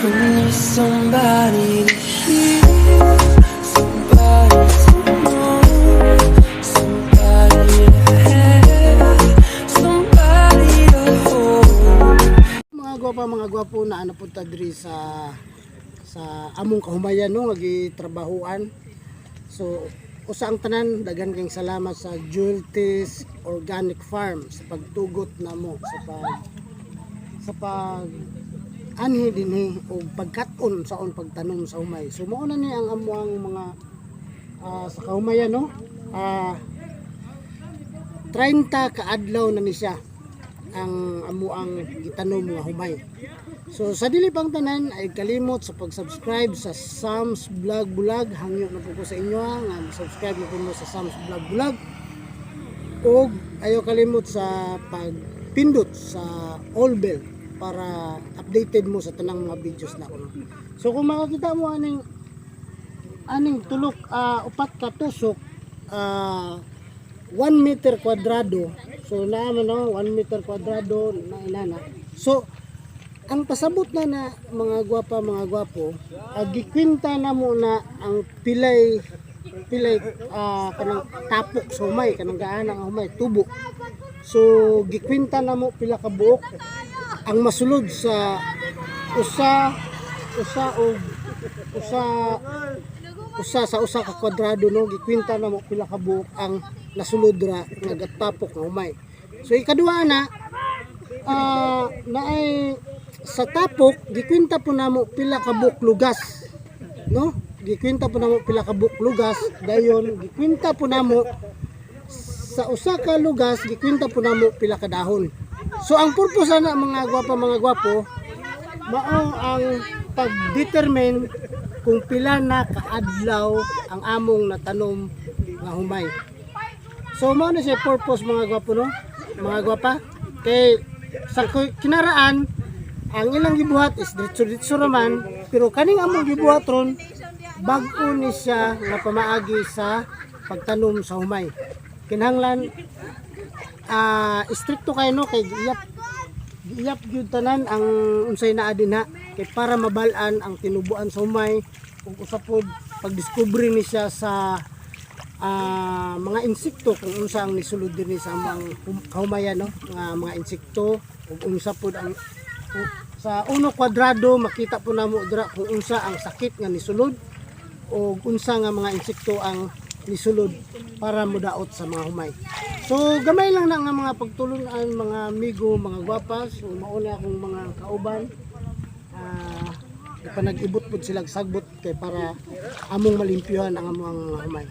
When there's somebody to hear, somebody to know, somebody to have, somebody to hold. Mga gwapo na ano punta diri sa among kahumayan no nagitrabahuan. So usa ang tanan daghan kayong salamat sa Jultis Organic Farm sa pagtugot namo sa pag anhi dinhi o pagkat-on saon pagtanom sa humay. So mao na ni ang amuang mga sa kahumayan no. 30 ka adlaw na ni siya ang amuang gitanom nga humay. So sa dili pang tanan ay kalimot sa pag-subscribe sa Sam's Vlog Bulag. Hangyo na po ko sa inyo nga subscribe na po mo sa Sam's Vlog Bulag. O ayo kalimot sa pagpindot sa all bell para updated mo sa tanang mga videos na ko. So kung makakita mo aning tulok upat ka tusok 1 meter kwadrado. So naman no 1 meter kwadrado na inana. So ang pasabot na mga gwapo gikwinta na mo na ang pilay kanang tapok sa humay kanang gaana ang humay tubo. So gikwinta na mo pila ka buok ang masulod sa usa ka kwadrado no gikwinta na mo pila ka buok ang nasulod ra nga gatapok nga humay. So ikaduha na naay sa tapok gikwinta po namo pila ka buok lugas no gikwinta po namo pila ka buok lugas dayon gikwinta po namo sa usa ka lugas gikwinta po namo pila ka dahon. So ang purpose na mga gwapo mao ang pag-determine kung pila na kaadlaw ang among natanom nga humay. So mao na siya purpose mga gwapo no mga gwapa kay sa kinaraan ang ilang gibuhat is ditso raman pero kaning among gibuhat ron bag-o ni siya nga pamaagi sa pagtanom sa humay. Kinahanglan stricto kayo no kay iyap gyud tanan ang unsay naa dinha kay para mabal-an ang tinubuan sa humay ug usapod pagdiskubre ni siya sa mga insekto kung unsa ang nisulod dinhi sa among kahumayan no nga mga insekto ug unsa pod ang sa uno kwadrado makita po namo dira kung unsa ang sakit nga nisulod o unsa nga mga insekto ang nisulod para modaot sa mga humay. So gamay lang na nga mga pagtulunan mga amigo, mga gwapas, so mauna akong mga kauban nag-ibot po sila sagbot kay para among malimpyuhan ang among mga humay.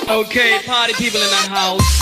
Okay, party people in the house.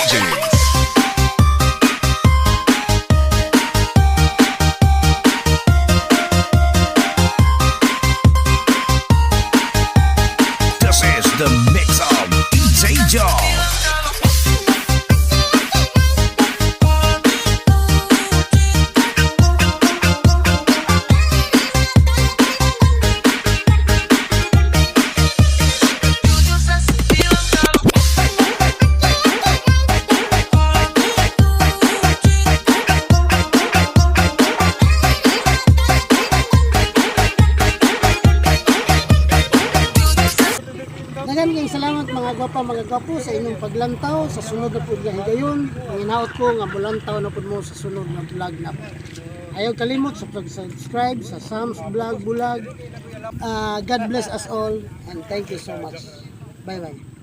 DJs. This is the mix of DJ Joe. Dagan kayong salamat mga gwapa mga gwapo sa inyong paglantaw sa sunod na pud nga higayon. Ang hinaot ko nga bulantaw na pud mo sa sunod na vlog na. Ayaw kalimot sa pag-subscribe sa Sam's Vlog Bulag. God bless us all and thank you so much. Bye bye.